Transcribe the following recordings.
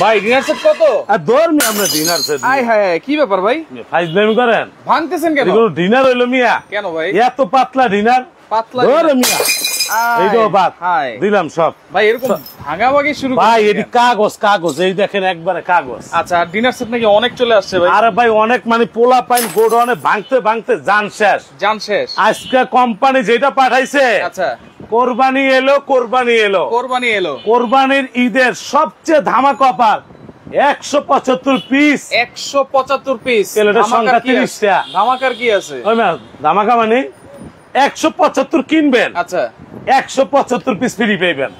ভাই dinner set কত? আর ধর্মি আমরা ডিনার সেট। আয় হায় কি ব্যাপার ভাই? ফাইজলামি করেন, ভাঙতেছেন কেন? এগুলো ডিনার হইলো মিয়া। কেন ভাই এত পাতলা ডিনার? পাতলা ধরে মিয়া, এইটাও বাদ দিলাম সব। ভাই এরকম ভাঙাভাঙি শুরু ভাই এটি কাগজ কাগজ, এই দেখেন একবারে কাগজ। আচ্ছা ডিনার সেট নাকি অনেক চলে আসছে ভাই? আরে ভাই অনেক মানে পোলা পাইন গোডাউনে ভাঙতে ভাঙতে জান শেষ। জান শেষ। আজকে কোম্পানি যেটা পাঠাইছে, আচ্ছা কোরবানি এলো, কোরবানি এলো, কোরবানি এলো, কোরবানির ঈদের সবচেয়ে ধামাকা অফার 175 পিস। 175 পিস। এটার সংখ্যা 30টা। ধামাকার কি আছে? ওই না ধামাকা মানে 175 কিনবেন, আচ্ছা 175 পিস ফ্রি পাইবেন।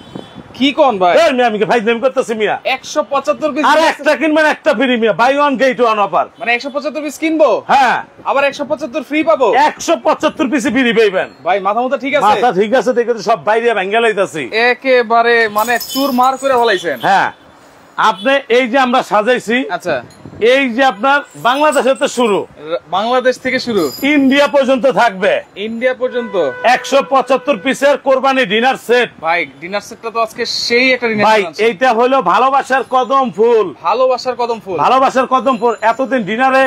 কি কোন ভাই? এই মিয়া আমি কি ফাইজলামি করতেছি মিয়া? 175 পিস আর একটা কিনবেন একটা ফ্রি মিয়া, buy one get one offer. মানে 175 পিস কিনবো, হ্যাঁ আবার 175 ফ্রি পাবো? 175 পিস ফ্রি পাইবেন। ভাই মাথা মুথা ঠিক আছে? মাথা ঠিক আছে, দেখে তো সব বাইরে ভাঙ্গা লাইতাছি একেবারে, মানে চুর মার করে ফলাইছেন। হ্যাঁ আপনি এই যে আমরা সাজাইছি, আচ্ছা এই যে আপনার বাংলাদেশের তো শুরু, বাংলাদেশ থেকে শুরু ইন্ডিয়া পর্যন্ত থাকবে। ইন্ডিয়া পর্যন্ত 175 পিসের কোরবানি ডিনার সেট। ভাই ডিনার সেটটা তো আজকে সেই একটা ডিনার ভাই এইটা হলো ভালোবাসার কদম ফুল। ভালোবাসার কদম ফুল, ভালোবাসার কদম ফুল। এতদিন ডিনারে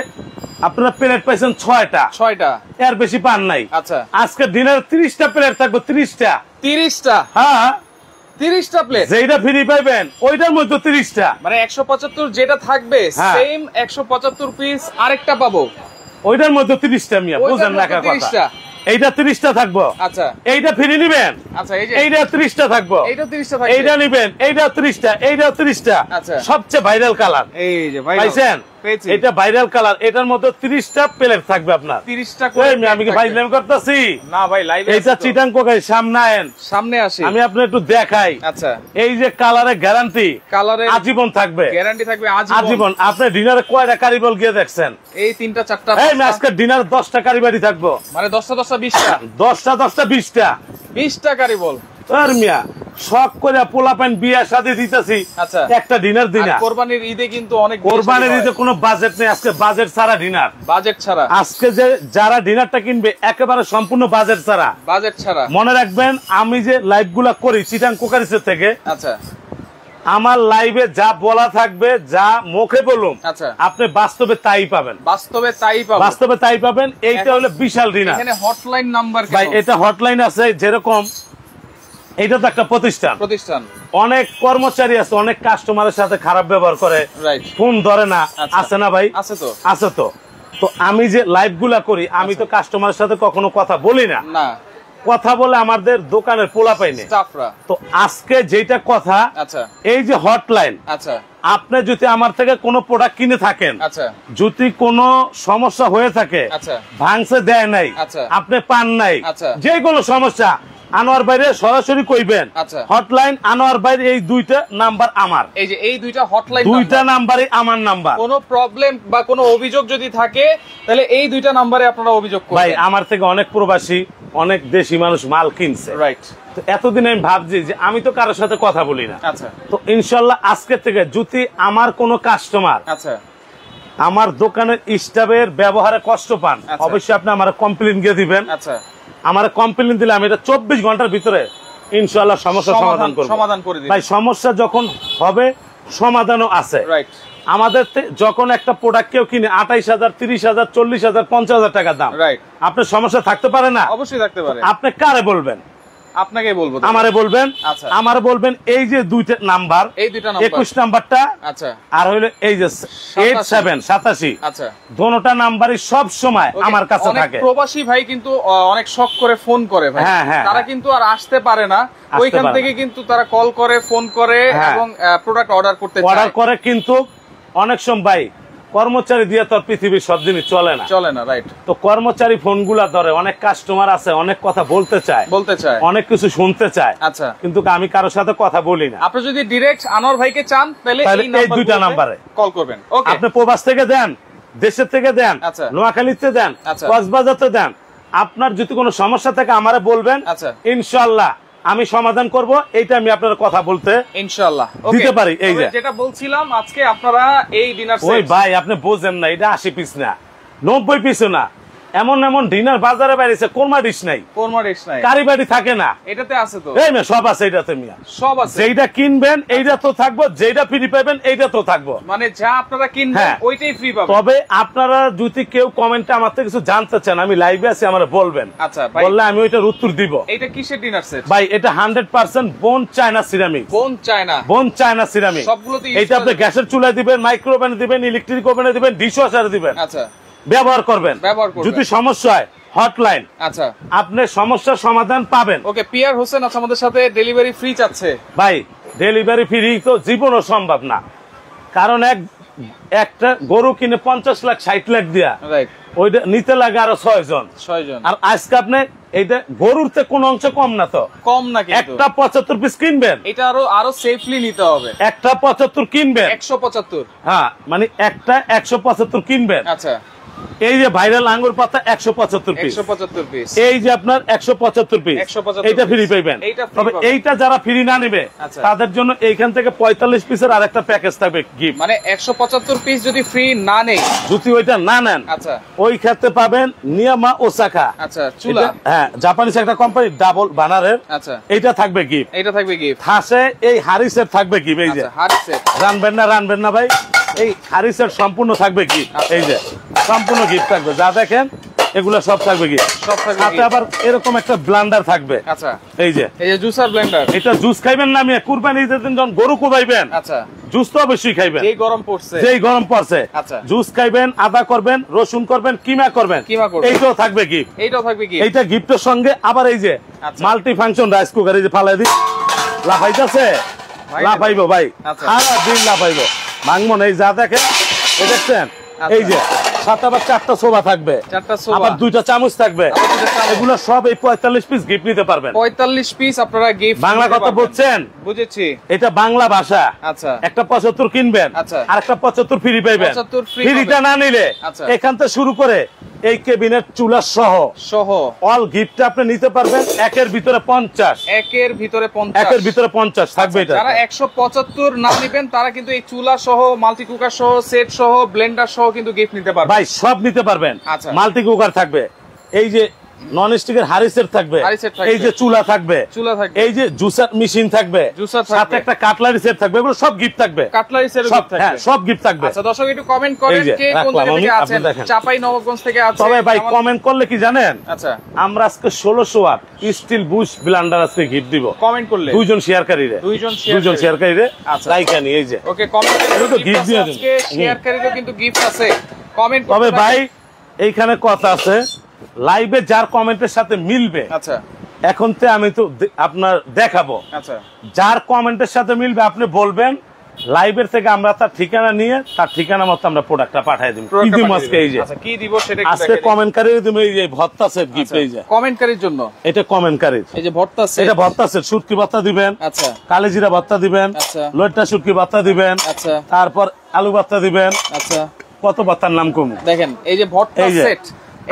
আপনারা প্লেট পাইছেন 6টা, 6টা, এর বেশি পান নাই। আচ্ছা আজকে ডিনারে 30টা প্লেট থাকবে, 30টা। 30টা? হ্যাঁ 30টা প্লেট যেটা ফ্রি পাইবেন ওইটার মধ্যে 30টা। মানে 175 যেটা থাকবে সেম 175 পিস আরেকটা পাবো, ওইটার মধ্যে 30টা মিয়া, বুঝেন না কথা? এইটা 30টা থাকবো, আচ্ছা এইটা ফ্রি নিবেন, আচ্ছা এই যে এইটা 30টা থাকবো, এইটা 30টা থাকবে, এইটা নিবেন, এইটা 30টা, এইটা 30টা। আচ্ছা সবচেয়ে ভাইরাল কালার এই যে ভাই পাইছেন, পেয়েছি। এটা ভাইরাল কালার, এটার মধ্যে 30টা প্লেট থাকবে আপনার। 30টা করে আমি কি ফাইজলামি করতেছি? না ভাই লাইভে এইটা চিটাং কোকাই সামনে আয়েন, সামনে আসি, আমি আপনার একটু দেখাই। আচ্ছা এই যে কালারে গ্যারান্টি, কালারে আজীবন থাকবে, গ্যারান্টি থাকবে আজীবন। আপনি ডিনারে কয়টা কারিবল গিয়ে দেখছেন? এই 3টা 4টা। এই আজকে ডিনার 10টা কারিবারি থাকবো, মানে 10টা 10টা 20টা, 10টা 10টা 20টা, 20টা কারি বল। আর মিয়া শখ করে পোলা পাইন বিয়া শাদী দিতেছি, আচ্ছা একটা ডিনার দিনা। কোরবানির ঈদে কিন্তু অনেক, কোরবানির ঈদে কোনো বাজেট নেই, আজকে বাজেট ছাড়া ডিনার, বাজেট ছাড়া। আজকে যে যারা ডিনারটা কিনবে একেবারে সম্পূর্ণ বাজেট ছাড়া, বাজেট ছাড়া। মনে রাখবেন আমি যে লাইভ গুলা করি চিটাং কোকারিসের থেকে, আচ্ছা আমার লাইভে যা বলা থাকবে, যা মুখে বলুন, আচ্ছা আপনি বাস্তবে তাই পাবেন, বাস্তবে তাই পাবেন, বাস্তবে তাই পাবেন। এইটা হলো বিশাল ডিনার। এখানে হটলাইন নাম্বার ভাই এটা হটলাইন আছে, যেরকম এইটা তো একটা প্রতিষ্ঠান, প্রতিষ্ঠান অনেক কর্মচারী আছে, অনেক কাস্টমারের সাথে খারাপ ব্যবহার করে, ফোন ধরে না, আছে না ভাই? আছে তো, আছে তো। তো আমি যে লাইভ গুলা করি, আমি তো কাস্টমারের সাথে কখনো কথা বলি না, কথা বলে আমাদের দোকানের পোলা পাইনি। তো আজকে যেটা কথা, আচ্ছা এই যে হটলাইন, আচ্ছা আপনি যদি আমার থেকে কোনো প্রোডাক্ট কিনে থাকেন, আচ্ছা যদি কোনো সমস্যা হয়ে থাকে, আচ্ছা ভাঙছে দেয় নাই, আচ্ছা আপনি পান নাই, আচ্ছা যে কোনো সমস্যা আনোয়ার বাইরে সরাসরি কইবেন। আচ্ছা হটলাইন আনোয়ার বাইরে, এই দুইটা নাম্বার আমার, এই যে এই দুইটা হটলাইন, দুইটা নাম্বারই আমার নাম্বার। কোনো প্রবলেম বা কোনো অভিযোগ যদি থাকে তাহলে এই দুইটা নাম্বারে আপনারা অভিযোগ করবেন। ভাই আমার থেকে অনেক প্রবাসী, অনেক দেশি মানুষ মাল কিনছে, রাইট। তো এতদিন আমি ভাবছি যে আমি তো কারোর সাথে কথা বলি না, আচ্ছা। তো ইনশাল্লাহ আজকে থেকে যদি আমার কোনো কাস্টমার, আচ্ছা, আমার দোকানের স্টাফের ব্যবহারে কষ্ট পান, অবশ্যই আপনি আমার কমপ্লেইন দিয়ে দিবেন। আচ্ছা আমার কমপ্লেইন দিলে আমি এটা 24 ঘন্টার ভিতরে ইনশাআল্লাহ সমস্যা সমাধান করে দিই। ভাই সমস্যা যখন হবে সমাধানও আছে, রাইট। আমাদের যখন একটা প্রোডাক্ট কেউ কিনে 28,000, 30,000, 40,000, 50,000 টাকা দাম, রাইট। আপনার সমস্যা থাকতে পারে না? অবশ্যই থাকতে পারে। আপনি কারে বলবেন? আপনাকে বলবো, আমারে বলবেন, আচ্ছা আমারে বলবেন। এই যে দুইটা নাম্বার, এই দুইটা নাম্বার, 21 নাম্বারটা, আচ্ছা, আর হইলো এই যে 8787, আচ্ছা, দোনোটা নাম্বারই সব সময় আমার কাছে থাকে। প্রবাসী ভাই কিন্তু অনেক শখ করে ফোন করে ভাই, তারা কিন্তু আর আসতে পারে না, ওইখান থেকে কিন্তু তারা কল করে, ফোন করে এবং প্রোডাক্ট অর্ডার করতে চায়, অর্ডার করে। কিন্তু অনেক সময় কর্মচারী দিয়ে তো পৃথিবীর সব জিনিস চলে না, রাইট। তো কর্মচারী ফোন গুলা ধরে, অনেক কাস্টমার আছে, অনেক কথা বলতে চায়, অনেক কিছু শুনতে চায়, আচ্ছা, কিন্তু আমি কারোর সাথে কথা বলি না। আপনি যদি ডিরেক্ট আনোয়ার ভাইকে চান তাহলে এই দুইটা নাম্বারে কল করবেন। আপনি প্রবাস থেকে দেন, দেশের থেকে দেন, নোয়াখালীতে দেন, কক্সবাজারতে দেন, আপনার যদি কোনো সমস্যা থাকে আমারে বলবেন, ইনশাআল্লাহ আমি সমাধান করব। এইটা আমি আপনার কথা বলতে ইনশাআল্লাহ দিতে পারি। এই যেটা বলছিলাম, আজকে আপনারা এই ডিনার সেট, ওই ভাই আপনি বুঝেন না, এটা 80 পিস না, 90 পিসও না, এমন এমন ডিনার বাজারে বাইরেছে, কোরমা ডিশ নাই, কোরমা ডিশ নাই, কারি বাড়ি থাকে না, এটাতে আছে তো এই মেয়ে সব আছে এটাতে মিয়া, সব আছে। যেইটা কিনবেন এইটা তো থাকবো, যেইটা ফ্রি পাবেন এইটা তো থাকবো, মানে যা আপনারা কিনবেন ওইটাই ফ্রি পাবেন। তবে আপনারা যদি কেউ কমেন্টে আমার থেকে কিছু জানতে চান, আমি লাইভে আছি, আমার বলবেন, আচ্ছা ভাই, বললে আমি ওইটার উত্তর দিব। এটা কিসের ডিনার সেট ভাই? এটা 100% bone china ceramic, bone china ceramic. সবগুলোতে এটা আপনি গ্যাসের চুলায় দিবেন, মাইক্রো ওভেনে দিবেন, ইলেকট্রিক ওভেনে দিবেন, ডিশ ওয়াশারে দিবেন, আচ্ছা ব্যবহার করবেন। যদি সমস্যা হয় হটলাইন, আচ্ছা আপনি সমস্যার সমাধান পাবেন। ওকে, পিয়ার হোসেন আছে আমাদের সাথে, ডেলিভারি ফ্রি চাচ্ছে। ভাই ডেলিভারি ফ্রি তো জীবনও সম্ভব না, কারণ একটা গরু কিনে 50 লাখ 60 লাখ দিয়া ওইটা নিতে লাগে আরো 6 জন। আর আজকে আপনি এইটা গরুর থেকে কোন অংশ কম না, তো কম না, একটা 75 পিস কিনবেন, এটা আরো সেফলি নিতে হবে। একটা 75 কিনবেন, 175, হ্যাঁ মানে একটা 175 কিনবেন। আচ্ছা, এই যে ভাইরাল আঙ্গুর পাতা 175 পিস, এই যে আপনার 175 পিস, এইটা ফ্রি পাইবেন। তবে এইটা যারা ফ্রি না নেবে তাদের জন্য এইখান থেকে 45 পিসের আরেকটা প্যাকেজ থাকবে গিফট। মানে 175 পিস যদি ফ্রি না নেই, যদি ওইটা না নেন, আচ্ছা, ওই ক্ষেত্রে পাবেন নিয়ামা ওসাকা, আচ্ছা চুলা, হ্যাঁ জাপানিজ একটা কোম্পানি, ডাবল বানারের, আচ্ছা এইটা থাকবে গিফট, এটা থাকবে গিফট। হাসে এই হারিসের থাকবে গিফট, এই যে হারিসের রানবেন না ভাই, এই হারিসের সম্পূর্ণ থাকবে গিফট, এই যে সম্পূর্ণ গিফট থাকবে, যা দেখেন এগুলা সব থাকবে গিফট। সাথে আবার এরকম একটা ব্লেন্ডার থাকবে, আচ্ছা এই যে জুসার ব্লেন্ডার। এটা জুস খাইবেন না, আমি কুরবানি ঈদের দিন যখন গরু কোবাইবেন, আচ্ছা জুস তো অবশ্যই খাইবেন, যেই গরম পড়ছে, আচ্ছা জুস খাইবেন, আদা করবেন, রসুন করবেন, কিমা করবেন, এইটাও থাকবে গিফট, এইটা গিফটের সঙ্গে আবার এই যে মাল্টি ফাংশন রাইস কুকার, এই যে ফালাই দি লাফাইতেছে, লাফাইবো ভাই, সারা দিন লাফাইবো, ভাঙবো না, এই যা দেখেন এই দেখছেন, এই যে সাথে আবার 4টা সোফা থাকবে, আবার 2টা চামচ থাকবে, এগুলো সব এই 45 পিস গিফট নিতে পারবেন। 45 পিস আপনারা গিফট। বাংলা কথা বুঝছেন? বুঝেছি, এটা বাংলা ভাষা। আচ্ছা, একটা 75 কিনবেন, আর একটা 75 ফ্রি পাইবেন। ফ্রিটা না নিলে এখান থেকে শুরু করে এই কেবিনেট চুলা সহ অল গিফট আপনি নিতে পারবেন একের ভিতরে 50, একের ভিতরে 50 থাকবে। এটা যারা 175 না নেবেন তারা কিন্তু এই চুলা সহ, মাল্টি কুকার সহ, সেট সহ, ব্লেন্ডার সহ কিন্তু গিফট নিতে পারবেন। ভাই সব নিতে পারবেন। মাল্টি কুকার থাকবে, এই যে নন স্টিকের হারিসের থাকবে, এই যে চুলা থাকবে, এই যে জুসার মেশিন থাকবে, সাথে একটা কাটলারি সেট থাকবে, এগুলো সব গিফট থাকবে, কাটলারি সেট সব গিফট থাকবে। আচ্ছা দর্শক একটু কমেন্ট করেন কে কোন জায়গা থেকে আছেন, চাপাই নবাবগঞ্জ থেকে আছেন। তবে ভাই কমেন্ট করলে কি জানেন, আচ্ছা আমরা আজকে 1600 ওয়াট স্টিল বুশ ব্লেন্ডার আজকে গিফট দিব, কমেন্ট করলে দুইজন শেয়ারকারীরে, আচ্ছা লাইকানি, এই যে ওকে কমেন্ট করে গিফট দিয়ে দেন, আজকে শেয়ারকারীরও কিন্তু গিফট আছে, কমেন্ট। তবে ভাই এইখানে কথা আছে, লাইভে যার কমেন্টের সাথে মিলবে, আচ্ছা এখন তো আমি তো আপনার দেখাবো, আচ্ছা যার কমেন্টের সাথে মিলবে আপনি বলবেন, লাইভের থেকে আমরা তার ঠিকানা নিয়ে তার ঠিকানা মতো আমরা প্রোডাক্টটা পাঠিয়ে দিব। কি দিব আজকে, এই যে আচ্ছা কি দিব সেটা আজকে কমেন্টকারীর দিব, এই যে ভর্তা সেট গিফট, এই যে কমেন্টকারীর জন্য, এটা কমেন্টকারীর, এই যে ভর্তা সেট, এটা ভর্তা সেট, শুটকি ভর্তা দিবেন, আচ্ছা কালিজিরা ভর্তা দিবেন, আচ্ছা লইট্টা শুটকি ভর্তা দিবেন, আচ্ছা তারপর আলু ভর্তা দিবেন, আচ্ছা কত ভর্তার নাম কম দেখেন, এই যে ভর্তা সেট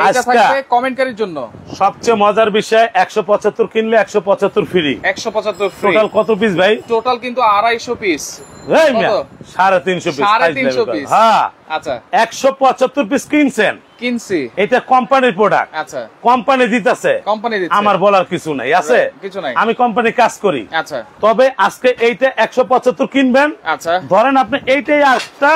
এটা থাকবে কমেন্টকারীর জন্য। সবচেয়ে মজার বিষয় 175 কিনলে 175 ফ্রি, 175 ফ্রি। টোটাল কত পিস ভাই? টোটাল কিন্তু 250 পিস, এই মিয়া 350 পিস, 350 পিস, হ্যাঁ আচ্ছা 175 পিস কিনছি, এটা কোম্পানির প্রোডাক্ট, আচ্ছা কোম্পানি দিতেছে, আমার বলার কিছু নাই, আছে কিছু নাই, আমি কোম্পানি কাজ করি, আচ্ছা তবে আজকে এইটা 175 কিনবেন, আচ্ছা ধরেন আপনি এইটাই একটা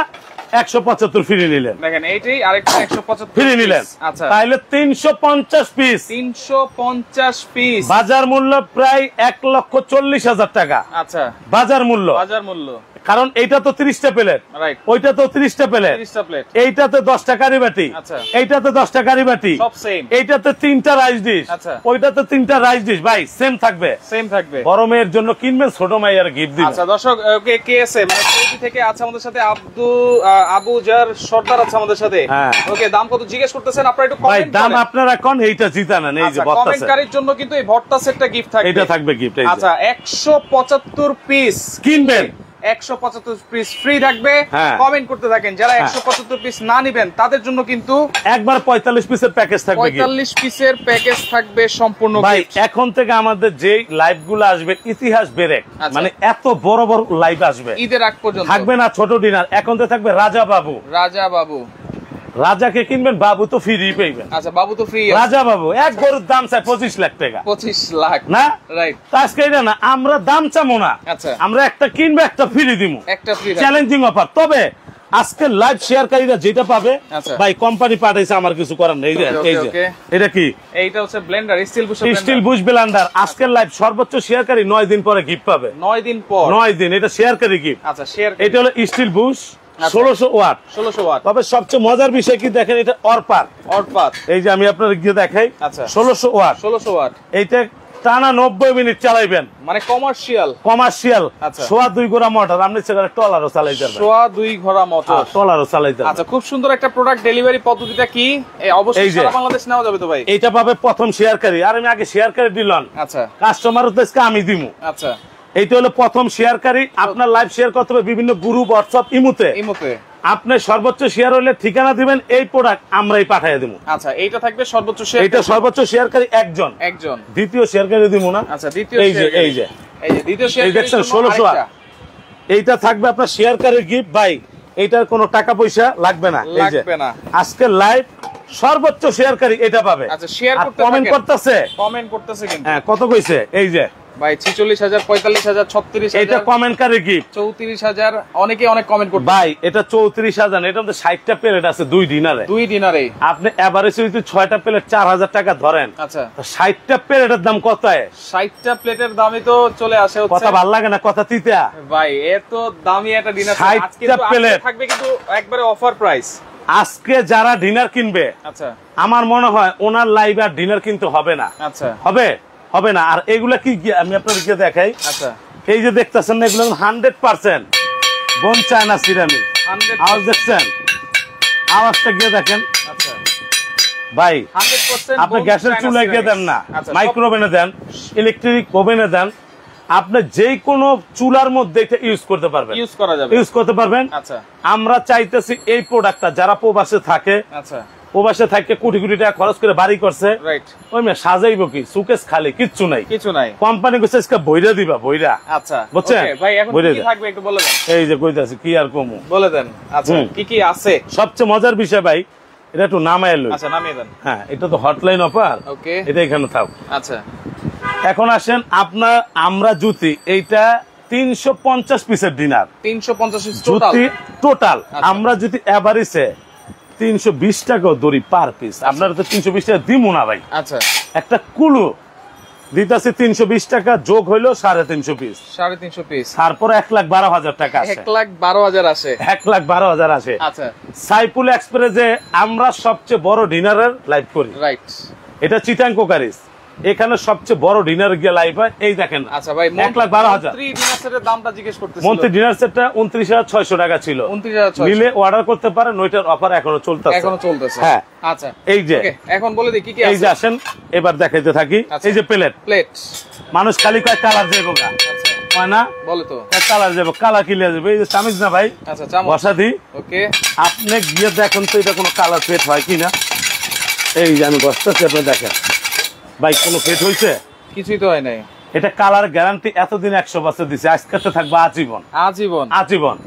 175 ফ্রি নিলেন, দেখেন এইটাই আরেকটা 175 ফ্রি নিলেন, আচ্ছা তাহলে 350 পিস, 350 পিস, বাজার মূল্য প্রায় 1,40,000 টাকা, আচ্ছা বাজার মূল্য, কারণ এইটা তো 30টা প্লেট, ওইটা তো 30টা প্লেট, এইটাতে 10টা কারি বাটি, এইটাতে 10টা কারি বাটি, এইটাতে 3টা রাইস ডিশ, ওইটাতে 3টা রাইস ডিশ, ভাই সেম থাকবে, বড় মেয়ের জন্য কিনবেন, ছোট মাইয়ার গিফট দিবেন। আচ্ছা দর্শক কে আছে মানে কোথা থেকে আছে আমাদের সাথে, আবু জার সর্দার আছে আমাদের সাথে, ওকে দাম কত জিজ্ঞেস করতেছেন আপনারা, একটু কমেন্ট করেন, দাম আপনারা কোন এইটা জিতা নেন, এই যে ভর্তা সেট, কমেন্টকারীর জন্য কিন্তু এই ভর্তা সেটটা গিফট থাকবে, এটা থাকবে গিফট, আচ্ছা 175 পিস কিনবেন, 175 পিস ফ্রি থাকবে, কমেন্ট করতে থাকেন। যারা 175 পিস না নেবেন তাদের জন্য কিন্তু একবার 45 পিসের প্যাকেজ থাকবে, 45 পিসের প্যাকেজ থাকবে সম্পূর্ণ। ভাই এখন থেকে আমাদের যে লাইভগুলো আসবে ইতিহাস ব্রেক, মানে এত বড় বড় লাইভ আসবে ঈদের আগ পর্যন্ত, থাকবে না ছোট ডিনার, এখন তো থাকবে রাজা বাবু, রাজাকে কিনবেন, বাবু তো ফ্রি পেইবেন। আচ্ছা, বাবু তো ফ্রি। রাজা বাবু এক গরুর দাম চাই 25 লাখ টাকা। 25 লাখ না, রাইট। আজকে এটা না, আমরা দাম চামো না। আচ্ছা, আমরা একটা কিনবো, একটা ফ্রি দিমু, একটা ফ্রি, চ্যালেঞ্জিং অফার। তবে আজকে লাইভ শেয়ারকারীরা যেটা পাবে, ভাই কোম্পানি পাঠাইছে, আমার কিছু করার নেই। এই যে এটা কি, এইটা হচ্ছে Blender, still Bush Blender. Still Bush Blender. আজকের লাইভ সর্বোচ্চ শেয়ারকারী 9 দিন পরে গিফট পাবে। 9 দিন পর, 9 দিন, এটা শেয়ারকারী গিফট। আচ্ছা, শেয়ার। এটা হলো স্টিল বুশ 1600 ওয়াট। 1600 ওয়াট। তবে সবচেয়ে মজার বিষয় কি দেখেন, এটা অরপার। অরপার, এই যে আমি আপনাদের গিয়ে দেখাই। আচ্ছা, 1600 ওয়াট। 1600 ওয়াট। এইটা টানা 90 মিনিট চালাইবেন, মানে কমার্শিয়াল। আচ্ছা, সোয়া 2 ঘোড়া মোটর, আপনি সেখানে টলারও চালাইতে পারবেন। সোয়া 2 ঘোড়া মোটর, টলারও চালাইতে পারবেন। আচ্ছা, খুব সুন্দর একটা প্রোডাক্ট। ডেলিভারি পদ্ধতিটা কি? অবশ্যই সারা বাংলাদেশ নেওয়া যাবে তো ভাই? এইটা পাবে প্রথম শেয়ারকারী। আর আমি আগে শেয়ারকারী দিলাম। আচ্ছা, কাস্টমারও তো আজকে আমি দিমু। আচ্ছা, এইটা হলো প্রথম শেয়ারকারী। আপনার লাইভ শেয়ার করতে হবে বিভিন্ন গ্রুপ, হোয়াটসঅ্যাপ, ইমোতে। আপনি সর্বোচ্চ শেয়ার হলে ঠিকানা দিবেন, এই প্রোডাক্ট আমরাই পাঠিয়ে দেব। আচ্ছা, এইটা থাকবে সর্বোচ্চ শেয়ার। এটা সর্বোচ্চ শেয়ারকারী একজন। দ্বিতীয় শেয়ারকারী দিব না। আচ্ছা, দ্বিতীয় এই যে দ্বিতীয় শেয়ার দেখছেন 1600 ওয়াট। এইটা থাকবে আপনার শেয়ারকারীর গিফট। ভাই এইটার কোনো টাকা পয়সা লাগবে না। এই যে আজকে লাইভ সর্বোচ্চ শেয়ারকারী এটা পাবে। আচ্ছা, শেয়ার করতে কমেন্ট করতেছে কিন্তু। হ্যাঁ, কত কইছে? এই যে ভাই 46000, 45000, 36000। এটা কমেন্টকারী গিফট। 34000। অনেকে অনেক কমেন্ট করতে। ভাই এটা 34000, এটা মধ্যে 60টা প্লেট আছে 2 ডিনারে। আপনি এভারেজ যদি 6টা প্লেট 4000 টাকা ধরেন। আচ্ছা, 60টা প্লেটের দাম কত? 60টা প্লেটের দামই তো চলে আসে হচ্ছে। কথা ভালো লাগে না, কথা তিতা ভাই। এত দামি একটা ডিনার 60টা প্লেট থাকবে, কিন্তু একবারে অফার প্রাইস। আজকে যারা ডিনার কিনবে, আচ্ছা, আমার মনে হয় ওনার লাইভ আর ডিনার কিনতে হবে না। আচ্ছা, হবে না। আর এগুলা কি আমি আপনাদেরকে দেখাই। আচ্ছা, এই যে দেখতেছেন না, এগুলো 100% বোন চায়না সিরামিক। আওয়াজ দেখছেন? আওয়াজটা গিয়ে দেখেন। আচ্ছা ভাই, 100% আপনি গ্যাসের চুলায় গিয়ে দেন না, মাইক্রোওভেনে দেন, ইলেকট্রিক ওভেনে দেন, আপনি যে কোনো চুলার মধ্যে এটা ইউজ করতে পারবেন, ইউজ করতে পারবেন। আচ্ছা, আমরা চাইতেছি এই প্রোডাক্টটা যারা প্রবাসে থাকে, আচ্ছা, প্রবাসে থাকে কোটি কোটি টাকা খরচ করে বাড়ি করছে, ওই মেয়ে সাজাইবো কি, সুকেস খালি কিচ্ছু নাই, কোম্পানি কইছে বইরা দিবা, বইরা। আচ্ছা, বুঝছেন ভাই? এখন কি থাকবে একটু বলে দেন। এই যে কইতাছি, কি আর কমু বলে দেন। আচ্ছা, কি কি আছে? সবচেয়ে মজার বিষয় ভাই, এটা একটু নামায় লই। আচ্ছা, নামিয়ে দেন। হ্যাঁ, এটা তো হটলাইন অফার। ওকে, এটা এখানে থাক। আচ্ছা, এখন আসেন আপনার, আমরা জুতি এইটা 350 পিসের ডিনার, 350 পিস টোটাল। আমরা যদি এভারেজে 320 টাকা দড়ি পার পিস, আপনারা তো 320 টাকা দিমু না ভাই। আচ্ছা, একটা কুলু দিতাছি 320 টাকা, যোগ হইলো 350 পিস, 350 পিস, তারপর 1,12,000 টাকা আসে, 1,12,000 আসে, 1,12,000 আসে। আচ্ছা, সাইফুল এক্সপ্রেসে আমরা সবচেয়ে বড় ডিনারের লাইভ করি। রাইট, এটা চিটাং কোকারিস, এখানে সবচেয়ে বড় ডিনার গিয়ে লাইভ হয়। এই দেখেন। আচ্ছা ভাই, 1,12,000 ডিনার সেটের দামটা জিজ্ঞেস করতেছিল। মন্ত্রী ডিনার সেটটা 29,600 টাকা ছিল। 29,600 নিলে অর্ডার করতে পারেন, ওইটার অফার এখনো চলতেছে। হ্যাঁ, আচ্ছা, এই যে এখন বলে দিই কি কি আছে। এই যে আসেন, এবার দেখাইতে থাকি। এই যে প্লেট, মানুষ খালি কয় কালার যাইবো গা। আচ্ছা, হয় না? বলে তো কালার যাবো, কালার কি লিয়ে যাবে। এই যে চামচ না ভাই। আচ্ছা, চামচ বসা দি। ওকে, আপনি গিয়ে দেখেন তো এটা কোনো কালার ফেট হয় কিনা। এই যে আমি বসতেছি, আপনি দেখেন ভাই, কোন ফেট হয়েছে? কিছুই তো হয় নাই। এটা কালার গ্যারান্টি এতদিন 100 বছর দিছে, আজকে থাকবে আজীবন। আজীবন, আজীবন।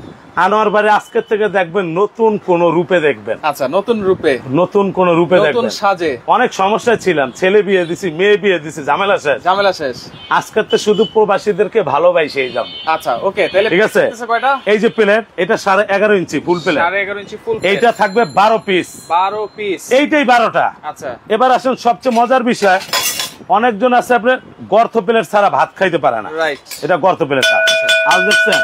আনোয়ার বাড়ি আজকের থেকে দেখবেন নতুন কোন রূপে দেখবেন। আচ্ছা, নতুন রূপে, নতুন কোন রূপে দেখবেন, নতুন সাজে। অনেক সমস্যায় ছিলাম, ছেলে বিয়ে দিছি, মেয়ে বিয়ে দিছি, ঝামেলা শেষ, ঝামেলা শেষ। আজকের তো শুধু প্রবাসীদেরকে ভালোবাসেই যাব। আচ্ছা, ওকে, তাহলে ঠিক আছে। এই যে প্লেট, এটা 11.5 ইঞ্চি ফুল প্লেট, 11.5 ইঞ্চি ফুল। এইটা থাকবে 12 পিস, 12 পিস, এইটাই 12টা। আচ্ছা, এবার আসেন সবচেয়ে মজার বিষয়, অনেকজন আছে আপনার গর্ত প্লেট ছাড়া ভাত খাইতে পারে না। রাইট, এটা গর্ত প্লেট। আজ দেখছেন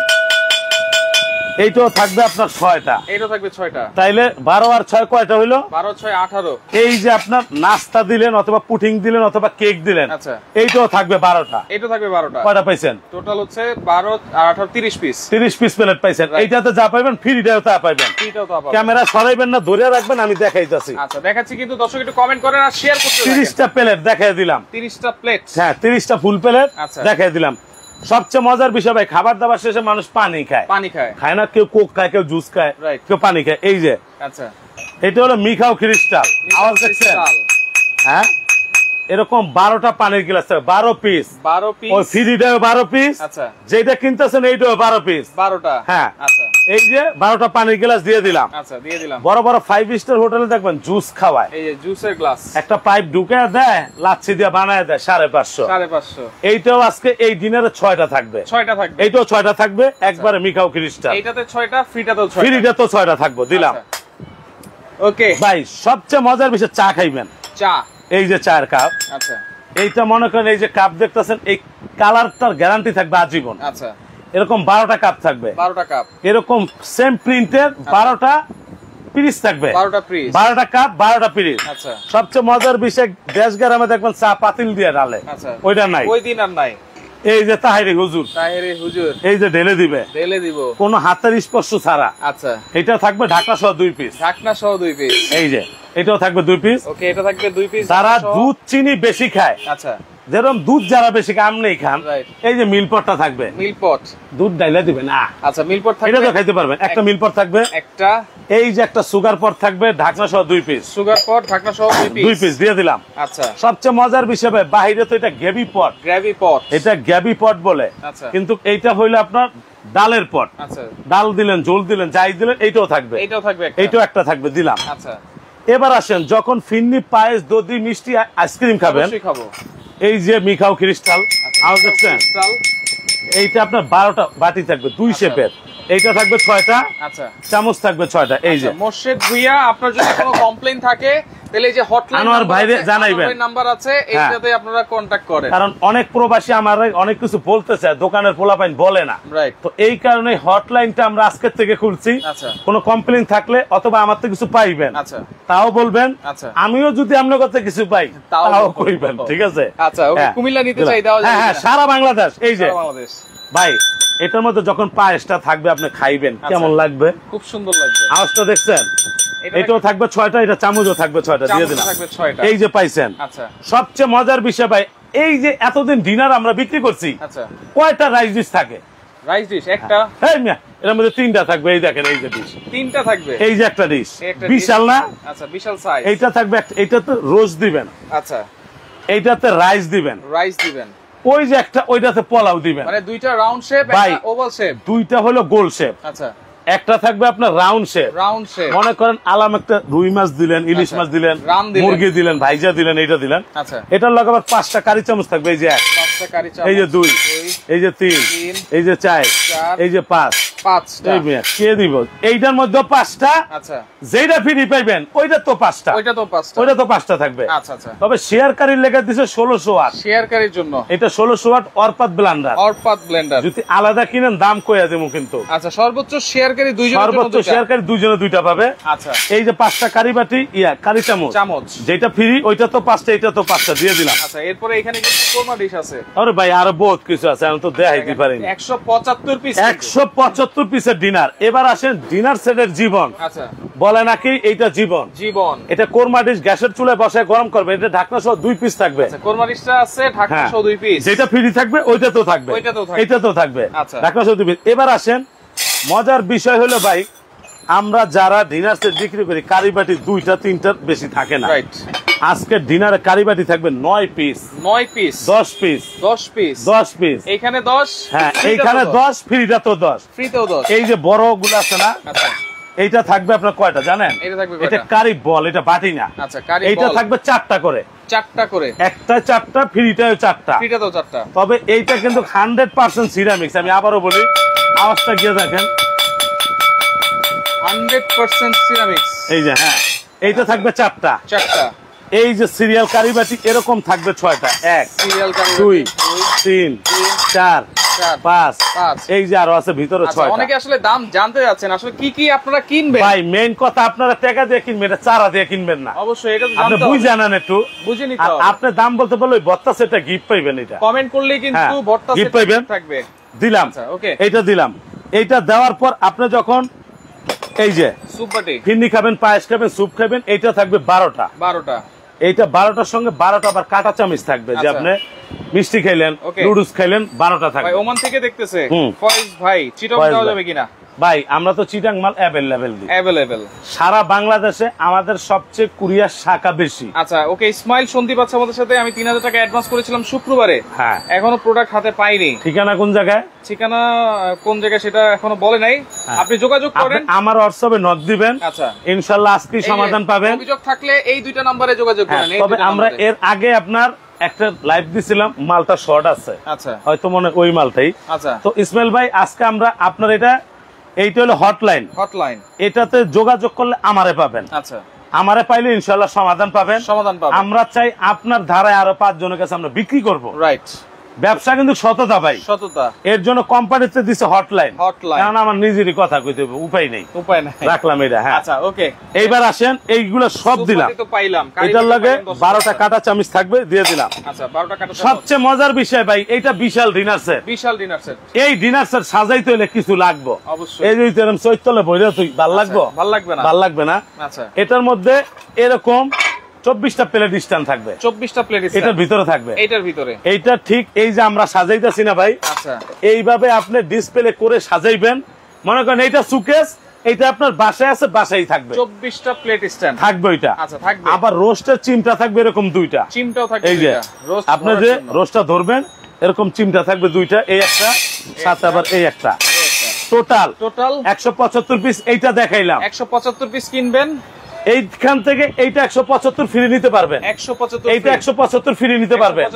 এইটাও থাকবে আপনার 6টা, এইটাও থাকবে 6টা। তাইলে 12 আর 6 কয়টা হইলো? 12 6 18। এই যে আপনার নাস্তা দিলেন অথবা পুডিং দিলেন অথবা কেক দিলেন, আচ্ছা, এইটাও থাকবে 12টা, এইটাও থাকবে 12টা। কয়টা পাইছেন? টোটাল হচ্ছে 12 আর 18 30 পিস, 30 পিস প্লেট পাইছেন। এইটাতে যা পাইবেন ফ্রিটাও তা পাইবেন, ফ্রিটাও তা পাবেন। ক্যামেরা সরাইবেন না, ধরে রাখবেন, আমি দেখাইতাছি। আচ্ছা, দেখাচ্ছি, কিন্তু দর্শক একটু কমেন্ট করেন আর শেয়ার করতে। 30টা প্লেট দেখাই দিলাম, 30টা প্লেট। হ্যাঁ, 30টা ফুল প্লেট দেখাই দিলাম। সবচেয়ে মজার বিষয় ভাই, খাবার দাবার শেষে মানুষ পানি খায়, পানি খায় না, কেউ কোক খায়, কেউ জুস খায়, কেউ পানি খায়। এই যে, আচ্ছা, এটা হলো মিখাও ক্রিস্টাল। আওয়াজ দেখছেন? হ্যাঁ, এরকম 12টা পানির গ্লাস, 12 পিস, 12 পিস। ওই ফ্রিটাও 12 পিস। আচ্ছা, যেটা কিনতেছেন এইটাও 12 পিস, 12টা। হ্যাঁ, আচ্ছা, এই যে 12টা পানির গ্লাস দিয়ে দিলাম। আচ্ছা, দিয়ে দিলাম। বড় বড় 5 স্টার হোটেলে দেখবেন জুস খাওয়ায়, এই যে জুসের গ্লাস, একটা পাইপ ঢুকে দেয়, লাচ্ছি দিয়ে বানায় দেয় 550। 550। এইটাও আজকে এই ডিনারে 6টা থাকবে। 6টা থাকবে। এইটাও 6টা থাকবে, একবারে মিকাও ক্রিস্টাল। এইটাতে 6টা, ফ্রিটাতেও 6টা। ফ্রিটা তো 6টা থাকবে, দিলাম। ওকে ভাই সবচেয়ে মজার বিষয় চা খাইবেন। চা, এই যে চায়ের কাপ। আচ্ছা, এইটা মনে করেন এই যে কাপ দেখতেছেন, এই কালারটার গ্যারান্টি থাকবে আজীবন। আচ্ছা, এরকম 12টা কাপ থাকবে। 12টা কাপ এরকম সেম প্রিন্টের 12টা পিরিচ থাকবে। 12টা পিস, 12টা কাপ, 12টা পিরিচ। আচ্ছা। সবচেয়ে মজার বিষয় দেশ গ্রামে দেখবেন চা পাতিল দিয়ে ডালে, আচ্ছা, ওইটা নাই, ওই দিন আর নাই। এই যে তাহিরি হুজুর, তাহেরি হুজুর, এই যে ঢেলে দিবে, ঢেলে দিব, কোন হাতের স্পর্শ ছাড়া। আচ্ছা, এটা থাকবে ঢাকা সহ 2 পিস, ঢাকনা সহ 2 পিস। এই যে এটাও থাকবে 2 পিস। ওকে, এটা থাকবে 2 পিস। যারা দুধ চিনি বেশি খায়, আচ্ছা, যেরকম দুধ যারা বেশি খায় আমনেই খান, Right. এই যে মিলপটটা থাকবে, মিলপট, দুধ ডাইলা দিবে না। আচ্ছা, মিলপট থাকবে, এটা তো খাইতে পারবেন। একটা মিলপট থাকবে, একটা এই যে একটা সুগার পট থাকবে, ঢাকনা সহ 2 পিস। সুগার পট, ঢাকনা সহ 2 পিস। 2 পিস দিয়ে দিলাম। আচ্ছা, সবচেয়ে মজার বিষয় ভাই, বাহিরে তো এটা গ্যাবি পট, গ্রেভি পট, এটা গ্যাবি পট বলে, আচ্ছা, কিন্তু এইটা হইলো আপনার ডালের পট। আচ্ছা, ডাল দিলেন, ঝোল দিলেন, যাই দিলেন, এইটাও থাকবে, এইটাও থাকবে একটা। এইটাও একটা থাকবে, দিলাম। আচ্ছা, এবার আসেন, যখন ফিন্নি, পায়েস, দধি, মিষ্টি, আইসক্রিম খাবেন, অবশ্যই খাবো। এই যে মিখাও ক্রিস্টাল, আওয়াজ দেখছেন? ক্রিস্টাল, এইটা আপনার 12টা বাটি থাকবে 2 শেপের, এইটা থাকবে 6টা, আচ্ছা, চামচ থাকবে 6টা। এই যে মোর্শেদ ভুইয়া, আপনার যদি কোনো কমপ্লেইন থাকে তাহলে এই যে হটলাইন আনোয়ার ভাইরে জানাইবেন, নাম্বার আছে, এইটাতে আপনারা কন্টাক্ট করেন। কারণ অনেক প্রবাসী আমার অনেক কিছু বলতে চায়, দোকানের পোলাপাইন বলে না, রাইট। তো এই কারণে হটলাইনটা আমরা আজকের থেকে খুলছি। আচ্ছা, কোনো কমপ্লেইন থাকলে অথবা আমার থেকে কিছু পাইবেন, আচ্ছা, তাও বলবেন। আচ্ছা, আমিও যদি আপনার কাছে কিছু পাই তাও কইবেন, ঠিক আছে? আচ্ছা, ওকে, হ্যাঁ। কুমিল্লা নিতে চাই দাও। হ্যাঁ হ্যাঁ, সারা বাংলাদেশ। এই যে বাংলাদেশ ভাই, এটার মধ্যে যখন পায়েসটা থাকবে আপনি খাইবেন, কেমন লাগবে? খুব সুন্দর লাগবে। আওয়াজটা দেখছেন? এটাও থাকবে 6টা, এটা চামচও থাকবে 6টা, দিয়ে দিলাম। থাকবে 6টা। এই যে পাইছেন। আচ্ছা, সবচেয়ে মজার বিষয় ভাই, এই যে এতদিন ডিনার আমরা বিক্রি করছি, আচ্ছা, কয়টা রাইস ডিশ থাকে? রাইস ডিশ একটা, এই মিয়া, এর মধ্যে 3টা থাকবে। এই দেখেন, এই যে ডিশ, 3টা থাকবে, এই যে একটা ডিশ, একটা বিশাল না? আচ্ছা, বিশাল সাইজ। এইটা থাকবে একটা, এইটাতে রোজ দিবেন, আচ্ছা, এইটাতে রাইস দিবেন, রাইস দিবেন, ওই যে একটা, ওইটাতে পোলাও দিবেন। মানে দুইটা রাউন্ড শেপ, ভাই, একটা ওভাল শেপ। দুইটা হলো গোল শেপ, আচ্ছা, একটা থাকবে আপনার রাউন্ড শেপ। রাউন্ড শেপ, মনে করেন আলাম একটা রুই মাছ দিলেন, ইলিশ আচ্ছা, মাছ দিলেন, রান দিলেন, মুরগি দিলেন, ভাইজা দিলেন, এইটা দিলেন। আচ্ছা, এটার লগে আবার 5টা কারি চামচ থাকবে, এই যে 1, 5টা কারি চামচ, এই যে 2, দুই, এই যে 3, তিন, এই যে 4, 4, এই যে 5। 5টা। এই মিয়া, কে দিব? এইটার মধ্যে 5টা, আচ্ছা, যেটা ফ্রি পাইবেন ওইটা তো 5টা, ওইটা তো 5টা, ওইটা তো 5টা থাকবে। আচ্ছা, আচ্ছা। তবে শেয়ারকারীর লেগে দিছে 1600 ওয়াট, শেয়ারকারীর জন্য এটা 1600 ওয়াট অরপাত ব্লেন্ডার। অরপাত ব্লেন্ডার, যদি আলাদা কিনেন দাম কইয়া দেবো কিন্তু। আচ্ছা, সর্বোচ্চ শেয়ারকারী দুইজনের জন্য সর্বোচ্চ দুইটা। শেয়ারকারী দুইজনে 2টা পাবে। আচ্ছা, এই যে 5টা কারি বাটি, কারি চামচ, চামচ, যেটা ফ্রি ওইটা তো 5টা, এটা তো 5টা, দিয়ে দিলাম। আচ্ছা, এরপরে এখানে কিছু কোরমা ডিশ আছে। আরে ভাই, আরো বহুত কিছু আছে, আমি তো দেখাইতে পারিনি। 175 পিস, 175 পিসের ডিনার। এবার আসেন ডিনার সেটের জীবন, আচ্ছা, বলে নাকি এইটা জীবন। জীবন, এটা কোরমা ডিশ গ্যাসের চুলায় বসায় গরম করবে, এটা ঢাকনা সহ 2 পিস থাকবে। আচ্ছা, কোরমা ডিশটা আছে, ঢাকনা হ্যাঁ, সহ 2 পিস, যেটা ফ্রি থাকবে ওইটা তো থাকবে, ওইটাতেও থাকবে, এইটাতেও থাকবে, আচ্ছা। ঢাকনা সহ 2 পিস। এবার আসেন, মজার বিষয় হলো ভাই, আমরা যারা ডিনার সেট বিক্রি করি, কারি বাটি 2টা 3টার বেশি থাকে না। রাইট। আজকে ডিনারে কারি বাটি থাকবে 9 piece, 9 piece, 10 piece, 10 piece, 10 piece. এইখানে 10, হ্যাঁ, এইখানে 10, ফ্রিটা তো 10। ফ্রিতেও 10। এই যে বড় গুলো আছে না, আচ্ছা, এইটা থাকবে আপনার কয়টা জানেন? এটা থাকবে এটা কয়টা? কারি বল, এটা বাটি না। আচ্ছা, কারি এইটা বল থাকবে 4টা করে, 4টা করে, একটা 4টা, ফ্রিটাও 4টা। ফ্রিটাতেও 4টা। তবে এইটা কিন্তু 100% সিরামিক্স। আমি আবারও বলি, আওয়াজটা গিয়ে দেখেন, 100% সিরামিক্স। এই যে, হ্যাঁ, এইটা থাকবে 4টা। 4টা। এই যে সিরিয়াল কারি বাটি এরকম থাকবে 6টা, 1, সিরিয়াল কারি 2, 3, 3, 4, 5। এই যে আরো আছে ভিতরে 6টা। অনেকে আসলে দাম জানতে যাচ্ছেন, আসলে কি কি আপনারা কিনবেন। ভাই, মেইন কথা, আপনারা টাকা দিয়ে কিনবেন, এটা চারা দিয়ে কিনবেন না। অবশ্যই এটা আপনি জানতে বুঝে হবে, আনেন একটু, বুঝে নিতে আর হবে। আপনি দাম বলতে বললে ওই বত্তা সেটটা গিফট পাইবেন। এটা কমেন্ট করলেই কিন্তু হ্যাঁ, ভর্তা gift সেট পাইবেন। থাকবে। দিলাম। আচ্ছা, ওকে। এইটা দিলাম। এইটা দেওয়ার পর আপনি যখন এই যে স্যুপ বাটি, ফিরনি খাবেন, পায়েস খাবেন, স্যুপ খাবেন, এইটা থাকবে 12টা। 12টা। এইটা 12টার সঙ্গে 12টা আবার কাটা চামচ থাকবে, যে আচ্ছা। আপনি মিষ্টি খাইলেন, Okay. নুডলস খাইলেন, 12টা ভাই থাকবে। ওমান থেকে দেখতেছে হুম। ফয়েজ ভাই, চিটং ফয়েজ দেওয়া ভাই। যাবে কিনা? ভাই আমরা তো চিটাং মাল অ্যাভেলেবেল দিই, অ্যাভেলেবেল সারা বাংলাদেশে আমাদের সবচেয়ে কুরিয়ার শাখা বেশি। আচ্ছা ওকে, ইসমাইল সন্দীপ আছে আমাদের সাথে। আমি 3000 টাকা অ্যাডভান্স করেছিলাম শুক্রবারে, হ্যাঁ এখনো প্রোডাক্ট হাতে পাইনি। ঠিকানা কোন জায়গায়? ঠিকানা কোন জায়গায় সেটা এখনো বলে নাই, আপনি যোগাযোগ করেন, আমার হোয়াটসঅ্যাপে নক দিবেন, আচ্ছা ইনশাআল্লাহ আজকেই সমাধান পাবেন। অভিযোগ থাকলে এই দুইটা নম্বরে যোগাযোগ করেন। তবে আমরা এর আগে আপনার একটা লাইভ দিছিলাম, মালটা শর্ট আছে, আচ্ছা হয়তো মনে ওই মালটাই। আচ্ছা তো ইসমাইল ভাই আজকে আমরা আপনার এইটা হলো হটলাইন, এটাতে যোগাযোগ করলে আমারে পাবেন, আচ্ছা আমারে পাইলে ইনশাআল্লাহ সমাধান পাবেন। আমরা চাই আপনার ধারায় আরো 5 জনের কাছে আমরা বিক্রি করব। রাইট, ব্যবসা কিন্তু সততা ভাই, সততা। এর জন্য কোম্পানিতে দিছে হটলাইন, কারণ আমার নিজেরই কথা কইতে হবে, উপায় নেই, রাখলাম এটা। হ্যাঁ আচ্ছা ওকে, এইবার আসেন, এইগুলো সব দিলাম, এটার লগে 12টা কাটা চামচ থাকবে, দিয়ে দিলাম। আচ্ছা 12টা কাটা। সবচেয়ে মজার বিষয় ভাই, এইটা বিশাল ডিনার সেট, বিশাল ডিনার সেট। এই ডিনার সেট সাজাইতে হলে কিছু লাগবে অবশ্যই। এই যে এরকম চৈতলে বইরা তুই ভাল লাগবে, ভাল লাগবে না, ভাল লাগবে না। আচ্ছা এটার মধ্যে এরকম 24টা প্লেট স্ট্যান্ড থাকবে, 24টা প্লেট এটার ভিতরে থাকবে, এটার ভিতরে। এইটা ঠিক এই যে আমরা সাজাইতাছি না ভাই, আচ্ছা এইভাবে আপনি ডিসপ্লে করে সাজাইবেন। মনে করেন এইটা সুকেস, এইটা আপনার বাসায় আছে, বাসায় থাকবে, 24টা প্লেট স্ট্যান্ড থাকবে ওইটা। আচ্ছা থাকবে। আবার রোস্টের চিমটা থাকবে এরকম 2টা, চিমটাও থাকবে। এই যে আপনি যে রোস্টটা ধরবেন, এরকম চিমটা থাকবে 2টা, এই একটা, সাথে আবার এই একটা। টোটাল 175 পিস এইটা দেখাইলাম। 175 পিস কিনবেন, এইখান থেকে এইটা 175 ফ্রি নিতে পারবেন, 175 এইটা 175 ফ্রি নিতে পারবেন,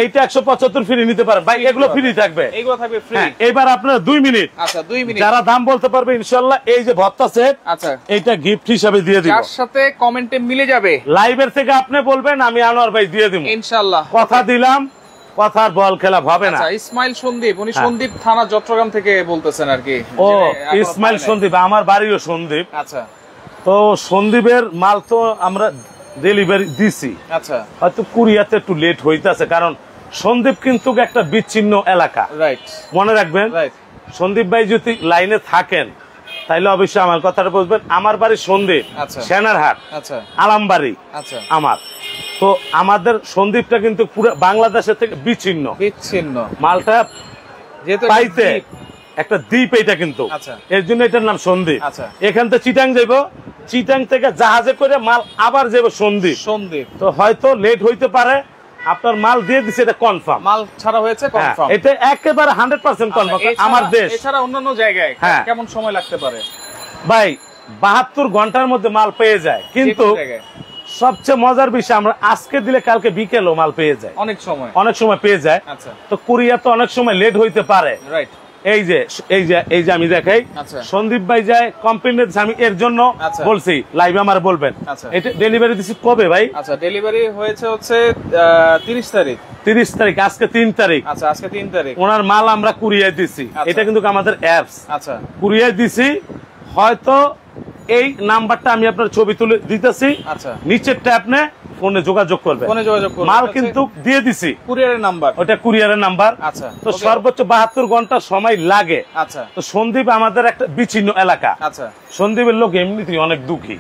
এইটা 175 ফ্রি নিতে পারবেন ভাই, এগুলো ফ্রি থাকবে, এগুলো থাকবে ফ্রি। এবার আপনারা 2 মিনিট, আচ্ছা 2 মিনিট যারা দাম বলতে পারবে ইনশাআল্লাহ এই যে ভত্তা সেট, আচ্ছা এইটা গিফট হিসাবে দিয়ে দিব, যার সাথে কমেন্টে মিলে যাবে। লাইভের থেকে আপনি বলবেন আমি আনোয়ার ভাই দিয়ে দিব ইনশাআল্লাহ, কথা দিলাম, কথার বল খেলা হবে না। আচ্ছা ইসমাইল সন্দীপ, উনি সন্দীপ থানা চট্টগ্রাম থেকে বলতেছেন আর কি। ও ইসমাইল সন্দীপ, আমার বাড়িও সন্দীপ। আচ্ছা তো সন্দীপের মাল তো আমরা ডেলিভারি দিছি, আচ্ছা হয়তো কুরিয়াতে একটু লেট হইতাছে, কারণ সন্দীপ কিন্তু একটা বিচ্ছিন্ন এলাকা, রাইট মনে রাখবেন। সন্দীপ ভাই যদি লাইনে থাকেন তাইলে অবশ্যই আমার কথাটা বুঝবেন। আমার বাড়ি সন্দীপ, সেনারহাট, আচ্ছা আলামবাড়ি, আচ্ছা আমার। তো আমাদের সন্দীপটা কিন্তু পুরো বাংলাদেশের থেকে বিচ্ছিন্ন, বিচ্ছিন্ন মালটা পাইতে একটা দ্বীপ এটা কিন্তু, এর জন্য এটার নাম সন্দীপ। এখান থেকে চিটাং যাইবো, চিটাং থেকে জাহাজে করে মাল আবার যাবো সন্দীপ, সন্দীপ। তো হয়তো লেট হইতে পারে, আপনার মাল দিয়ে দিছে, এটা কনফার্ম, মাল ছাড়া হয়েছে কনফার্ম, এটা একেবারে 100% কনফার্ম। আমার দেশ এছাড়া অন্যান্য জায়গায় কেমন সময় লাগতে পারে ভাই? 72 ঘন্টার মধ্যে মাল পেয়ে যায়, কিন্তু সবচেয়ে মজার বিষয় আমরা আজকে দিলে কালকে বিকেলও মাল পেয়ে যায়, অনেক সময় পেয়ে যায়। তো কুরিয়ার তো অনেক সময় লেট হইতে পারে, রাইট। এই যে আমি দেখাই, সন্দীপ ভাই যায় কমপ্লেন্ট, আমি এর জন্য বলছি লাইভে আমার বলবেন। এটা ডেলিভারি দিছি কবে ভাই? আচ্ছা ডেলিভারি হয়েছে হচ্ছে 30 তারিখ, 30 তারিখ, আজকে 3 তারিখ। আচ্ছা আজকে 3 তারিখ ওনার মাল আমরা কুরিয়ার দিছি, এটা কিন্তু আমাদের অ্যাপস, আচ্ছা কুরিয়ার দিছি। হয়তো এই নাম্বারটা আমি আপনার ছবি তুলে দিতেছি, আচ্ছা নিচেরটা আপনি ফোনে যোগাযোগ করবেন, ফোনে যোগাযোগ করবেন। মাল কিন্তু দিয়ে দিছি, কুরিয়ারের নাম্বার, ওটা কুরিয়ারের নাম্বার। আচ্ছা তো সর্বোচ্চ 72 ঘন্টা সময় লাগে। আচ্ছা তো সন্দীপ আমাদের একটা বিচ্ছিন্ন এলাকা, আচ্ছা সন্দীপের লোক এমনিতেই অনেক দুঃখী,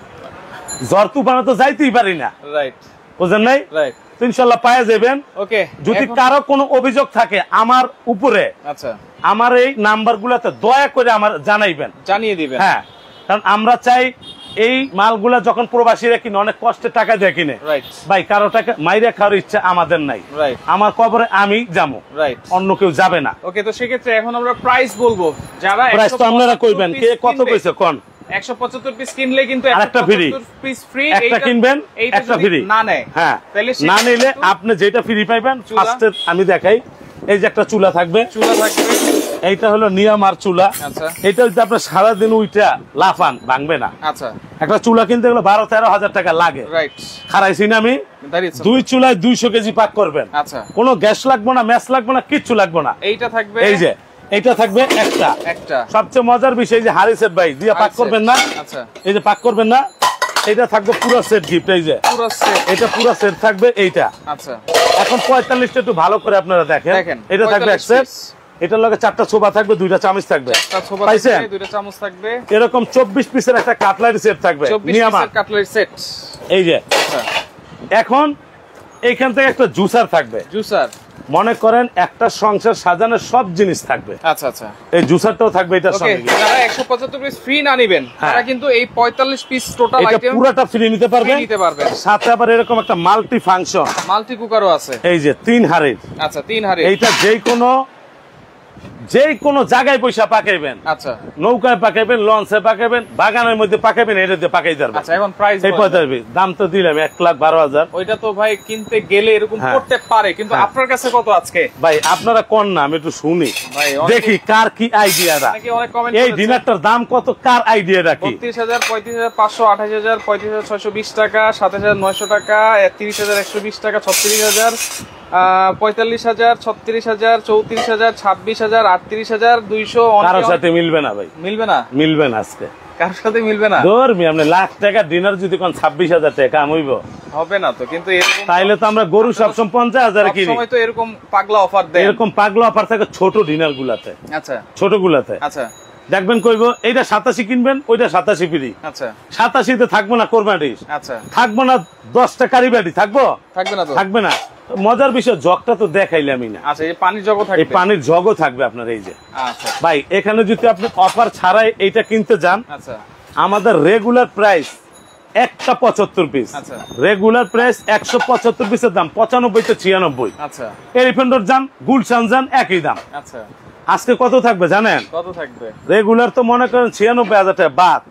জ্বর তুফানে তো যাইতেই পারি না, রাইট বুঝেন নাই, রাইট। তো ইনশাআল্লাহ পাওয়া যাবেন। ওকে, যদি কারো কোনো অভিযোগ থাকে আমার উপরে, আচ্ছা আমার এই নাম্বারগুলোতে দয়া করে আমার জানাইবেন, জানিয়ে দিবেন। হ্যাঁ, কারণ আমরা চাই এই মালগুলা যখন প্রবাসীরা কিনে অনেক কষ্টে টাকা দিয়ে কিনে, ভাই কারো টাকা মাইরা খাওয়ার ইচ্ছা আমাদের নাই, আমার কবরে আমি যাবো, অন্য কেউ যাবে না। ওকে, তো সেক্ষেত্রে এখন আমরা প্রাইস বলবো, যারা প্রাইস তো আপনারা কইবেন, কে কত কইছে কোন? 175 পিস কিনলে কিন্তু একটা ফ্রি, পিস ফ্রি, একটা কিনবেন একটা ফ্রি, না নেয়, হ্যাঁ না নিলে আপনি যেটা ফ্রি পাইবেন। ফার্স্টে আমি দেখাই, এই যে একটা চুলা থাকবে, চুলা থাকবে, এইটা হলো নিয়ামার চুলা। আচ্ছা এটা যদি আপনার সারাদিন উইটা লাফান ভাঙবে না। আচ্ছা একটা চুলা কিনতে গেলে 12-13 হাজার টাকা লাগে, রাইট। খারাইছি না আমি, 2 চুলায় 200 কেজি পাক করবেন। আচ্ছা কোনো গ্যাস লাগবে না, ম্যাচ লাগবে না, কিচ্ছু লাগবে না। এইটা থাকবে, এই যে এইটা থাকবে একটা, একটা সবচেয়ে মজার বিষয় যে হাড়ি সেট ভাই দিয়ে পাক করবেন না। আচ্ছা এই যে পাক করবেন না, এটা থাকবে পুরো সেট গিফট, এই যে পুরো সেট, এটা পুরো সেট থাকবে এইটা। আচ্ছা এখন 45টা একটু ভালো করে আপনারা দেখেন, এটা থাকবে এক সেট, এটার লগে 4টা ছোবা থাকবে, 2টা চামচ থাকবে, পাইছেন 2টা চামচ থাকবে। এরকম 24 পিসের একটা কাটলারি সেট থাকবে, 24 পিসের কাটলারি সেট, এই যে। এখন এইখান থেকে একটা জুসার থাকবে, জুসার মনে করেন একটা সংসার সাজানোর সব জিনিস থাকবে। আচ্ছা আচ্ছা, এই জুসারটাও থাকবে এটার সঙ্গে। যারা 175 পিস ফ্রি না নেবেন তারা কিন্তু এই 45 পিস টোটাল আইটেম পুরোটা ফ্রি নিতে পারবেন। সাথে আবার এরকম একটা মাল্টি ফাংশন মাল্টি কুকারও আছে। এই যে 3 হাড়ির। আচ্ছা 3 হাড়ি। এইটা যেই কোনো জায়গায় পয়সা পাকাইবেন। আচ্ছা, নৌকায় পাকাইবেন, লঞ্চে পাকাইবেন, বাগানের মধ্যে পাকাইবেন, এটাতে পাকাই যাবে। আচ্ছা, এখন প্রাইস এই 45 দাম তো দিলাম 1,12,000। ওইটা তো ভাই কিনতে গেলে এরকম করতে পারে, কিন্তু আপনার কাছে কত আজকে? ভাই আপনারা কোন না আমি একটু শুনি, দেখি কার কি আইডিয়াটা। এই ডিনারটার দাম কত, কার আইডিয়াটা কি? 32,000, 35,500, 28,000, 35,620 টাকা, 7,900 টাকা, 30,120 টাকা, 36,000, 45,000, 36,000, 34,000, 26,000, 38,200। কারোর সাথে মিলবে না ভাই, মিলবে না, মিলবে না আজকে কারোর সাথে মিলবে না। ধর্মি আপনি লাখ টাকা ডিনার যদি কোন 26,000 টাকা কাম হইব, হবে না তো। কিন্তু তাইলে তো আমরা গরু সবসময় 50,000 কিনি। সবসময় তো এরকম পাগলা অফার দেয়, এরকম পাগলা অফার থাকে ছোট ডিনার গুলাতে। আচ্ছা, ছোট গুলাতে। আচ্ছা, দেখবেন কইবো এইটা 87 কিনবেন, ওইটা 87 ফ্রি। আচ্ছা, 87 তে থাকবো না কোরবানি। আচ্ছা, থাকবো না 10টা কারিবাড়ি, থাকবো? থাকবে না তো, থাকবে না। মজার বিষয় জগটা তো দেখাইলামই না। আচ্ছা, এই পানির জগও থাকবে, এই পানির জগও থাকবে আপনার। এই যে আচ্ছা ভাই, এখানে যদি আপনি অফার ছাড়াই এইটা কিনতে যান, আচ্ছা আমাদের রেগুলার প্রাইস একটা 75 পিস। আচ্ছা, রেগুলার প্রাইস 175 পিসের দাম 95 থেকে 96। আচ্ছা, এলিফ্যান্টর যান, গুলশান যান, একই দাম। আচ্ছা, আজকে কত থাকবে জানেন? কত থাকবে? রেগুলার তো মনে করেন 96,000 টাকা বাদ,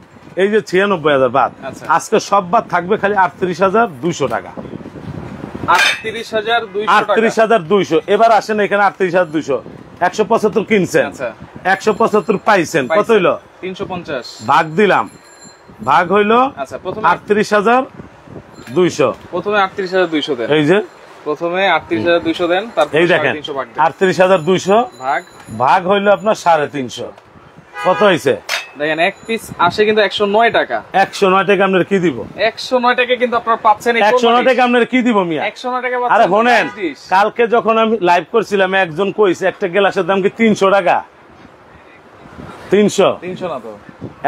এই যে 96,000 বাদ। আজকে সব বাদ থাকবে খালি 38,200 টাকা। 38,200। এবার আসেন এখানে 38,200, 175 কিনছেন, 175 পাইছেন, কত হইলো? 350। ভাগ দিলাম, ভাগ হইলো 38,200। প্রথমে 38,200 দেন, এই যে প্রথমে 38,200 দেন, তারপর এই দেখেন 38,200 ভাগ হইলো আপনার 350। কত হইছে দেখেন? এক পিস আসে কিন্তু 109 টাকা। 109 টাকা আপনার কি দিব? 109 টাকা কিন্তু আপনারা পাচ্ছেন। 109 টাকা আপনার কি দিব মিয়া? 109 টাকা পাচ্ছেন। আরে শুনেন, কালকে যখন আমি লাইভ করছিলাম একজন কইছে একটা গ্লাসের দাম কি 300 টাকা। 300 না তো,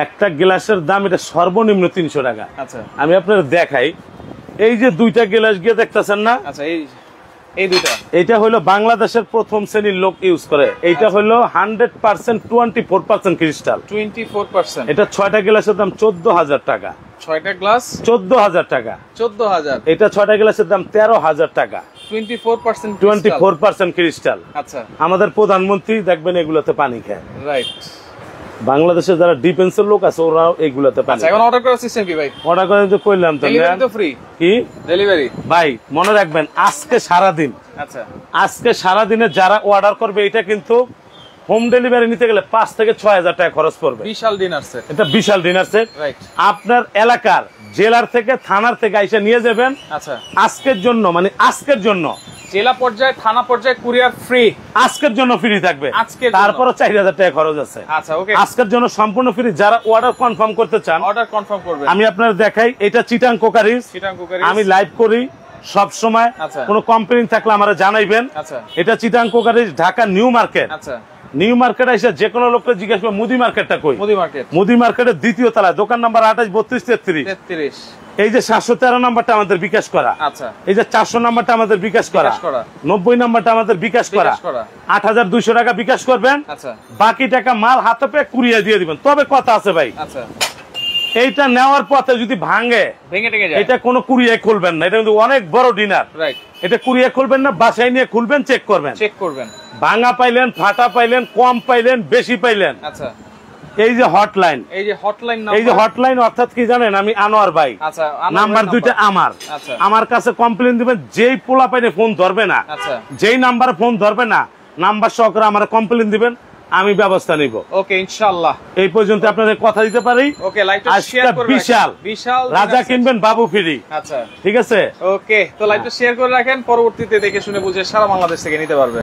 একটা গ্লাসের দাম এটা সর্বনিম্ন 300 টাকা। আচ্ছা, আমি আপনাদের দেখাই, এই যে দুইটা গ্লাস গিয়ে দেখতেছেন না? আচ্ছা, এই দুইটা, এটা হলো বাংলাদেশের প্রথম শ্রেণীর লোক ইউজ করে। এইটা হলো 100% 24% ক্রিস্টাল। 24%। এটা 6টা গ্লাসের দাম 14,000 টাকা। 6টা গ্লাস 14,000 টাকা। 14,000। এটা 6টা গ্লাসের দাম 13,000 টাকা। 24% ক্রিস্টাল। আচ্ছা, আমাদের প্রধানমন্ত্রী দেখবেন এগুলোতে পানি খায়। রাইট, বাংলাদেশের যারা ডিফেন্সের লোক আছে ওরাও এগুলাতে পানি। আচ্ছা, এখন অর্ডার করার সিস্টেম কি ভাই? অর্ডার করে যে কইলাম তো, ডেলিভারি তো ফ্রি। কি ডেলিভারি? ভাই মনে রাখবেন আজকে সারা দিন, আচ্ছা আজকে সারা দিনে যারা অর্ডার করবে এটা কিন্তু হোম ডেলিভারি নিতে গেলে 5 থেকে 6,000 টাকা খরচ পড়বে। বিশাল ডিনার সেট, এটা বিশাল ডিনার সেট। রাইট, আপনার এলাকার জেলার থেকে থানার থেকে আইসা নিয়ে যাবেন। আচ্ছা, আজকের জন্য মানে আজকের জন্য জেলা পর্যায়ে থানা পর্যায়ে কুরিয়ার ফ্রি, আজকের জন্য ফ্রি থাকবে। তারপরে 4,000 টাকা খরচ আছে। আচ্ছা, ওকে, আজকের জন্য সম্পূর্ণ ফ্রি। যারা অর্ডার কনফার্ম করতে চান অর্ডার কনফার্ম করবেন। আমি আপনাদের দেখাই, এটা চিটাং কোকারিজ। আমি লাইভ করি সব সময়। কোনো কমপ্লেইন থাকলে আমারে জানাইবেন। আচ্ছা, এটা Chittagong crockeries, Dhaka new market. আচ্ছা, নিউ মার্কেট এসে যে কোনো লোককে জিজ্ঞেস করবে মুদি মার্কেটটা কই। মুদি মার্কেটের দ্বিতীয় তলায়, দোকান নাম্বার 28 32 33। এই যে 713 নাম্বারটা আমাদের বিকাশ করা। আচ্ছা, এই যে 400 নাম্বারটা আমাদের বিকাশ করা, 90 নাম্বারটা আমাদের বিকাশ করা। 8,200 টাকা বিকাশ করবেন। আচ্ছা, বাকি টাকা মাল হাতে পেয়ে কুরিয়ার দিয়ে দিবেন। তবে কথা আছে ভাই, আচ্ছা এইটা নেওয়ার পথে যদি ভেঙে যায় এটা কোনো কুরিয়ার খুলবেন না। এটা কিন্তু অনেক বড় ডিনার। রাইট, এটা কুরিয়ার খুলবেন না, বাসায় নিয়ে খুলবেন, চেক করবেন। ভাঙা পাইলেন, ফাটা পাইলেন, কম পাইলেন, বেশি পাইলেন। আচ্ছা, এই যে হটলাইন, এই যে হটলাইন অর্থাৎ কি জানেন, আমি আনোয়ার ভাই। আচ্ছা, নাম্বার দুইটা আমার। আচ্ছা, আমার কাছে কমপ্লেইন দিবেন, যেই পোলা পাইনে ফোন ধরবে না, আচ্ছা যেই নাম্বারে ফোন ধরবে না, নাম্বার সহকারে আমার কমপ্লেইন দিবেন, আমি ব্যবস্থা নিব। ওকে, ইনশাআল্লাহ। এই পর্যন্ত আপনাদের কথা দিতে পারি। ওকে, লাইভটা শেয়ার করবেন। বিশাল রাজা কিনবেন, বাবু ফ্রি। আচ্ছা, ঠিক আছে। ওকে, তো লাইভটা শেয়ার করে রাখেন, পরবর্তীতে দেখে শুনে বুঝে সারা বাংলাদেশ থেকে নিতে পারবেন।